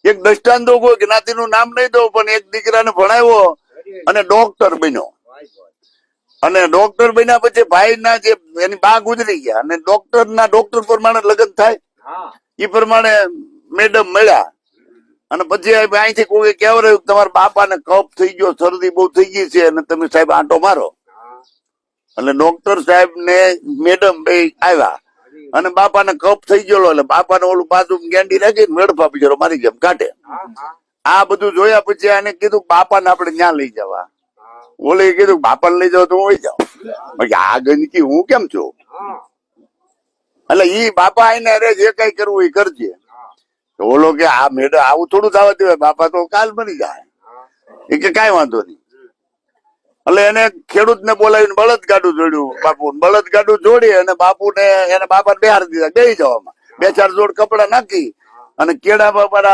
એક દ્રષ્ટાંત દો, કોઈ જ્ઞાતિનું નામ નહીં દો, પણ એક દીકરાને ભણાવ્યો અને ડોક્ટર બન્યો. અને ડોક્ટર બન્યા પછી ભાઈ ના જે એની બા ગુજરી ગયા અને ડોક્ટર પ્રમાણે લગ્ન થાય એ પ્રમાણે મેડમ મળ્યા. અને પછી અહીંથી કોઈ કહેવાય તમારા બાપાને કફ થઈ ગયો, શરદી બહુ થઈ ગઈ છે અને તમે સાહેબ આંટો મારો. એટલે ડોક્ટર સાહેબ ને મેડમ બે આવ્યા અને બાપાને કફ થઈ ગયો એટલે બાપાને ઓલું બાજુ ગેંડી રાખી મેળફા બિચારો મારી જેમ કાઢે. આ બધું જોયા પછી આને કીધું બાપાને આપણે ત્યાં લઈ જવા. ઓલે કીધું બાપાને લઈ જાવ તો હું જાઉં. આ ગંદકી હું કેમ છું? એટલે ઈ બાપા આઈને અરે જે કઈ કરવું એ કરજે. ઓલો કે આ મેડમ આવું થોડું થવા દેવાય, બાપા તો કાલ બની જાય. એ કે કઈ વાંધો નહીં. એટલે એને ખેડૂત ને બોલાવીને બળદ ગાડું જોડ્યું બાપુ. બળદ ગાડું જોડી અને બાપુ ને એને બાપાને બેહાડી દીધા બે જવામાં. 2-4 જોડ કપડા નાખી અને કેળા બાપા